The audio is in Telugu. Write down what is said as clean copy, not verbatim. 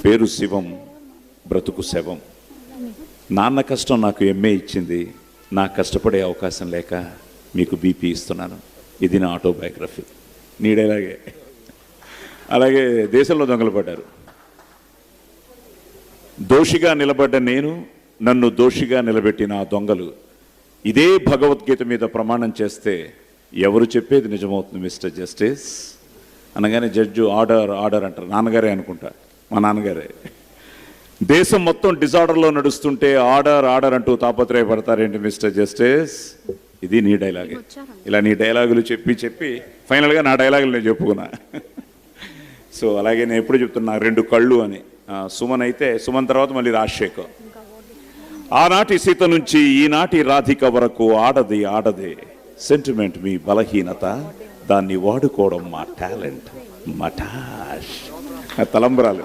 పేరు శివం, బ్రతుకు శవం. నాన్న కష్టం నాకు ఎంఏ ఇచ్చింది, నా కష్టపడే అవకాశం లేక మీకు బీపీ ఇస్తున్నాను. ఇది నా ఆటోబయోగ్రఫీ. నీడేలాగే. అలాగే దేశంలో దొంగలు పడ్డారు. దోషిగా నిలబడ్డ నేను, నన్ను దోషిగా నిలబెట్టిన ఆ దొంగలు. ఇదే భగవద్గీత మీద ప్రమాణం చేస్తే ఎవరు చెప్పేది నిజమవుతుంది మిస్టర్ జస్టిస్ అనగానే జడ్జు ఆర్డర్ ఆర్డర్ అంటారు. నాన్నగారే అనుకుంటా, మా నాన్నగారే. దేశం మొత్తం డిజార్డర్లో నడుస్తుంటే ఆర్డర్ ఆర్డర్ అంటూ తాపత్రయపడతారేంటి మిస్టర్ జస్టిస్? ఇది నీ డైలాగే. ఇలా నీ డైలాగులు చెప్పి చెప్పి ఫైనల్గా నా డైలాగులు నేను చెప్పుకున్నా. సో అలాగే నేను ఎప్పుడు చెప్తున్నా, 2 కళ్ళు అని. సుమన్ అయితే సుమన్ తర్వాత మళ్ళీ రాజశేఖర్. ఆనాటి సీత నుంచి ఈనాటి రాధిక వరకు ఆడది ఆడదే. సెంటిమెంట్ మీ బలహీనత, దాన్ని వాడుకోవడం మా టాలెంట్. మటాష్ తలంబరాలు.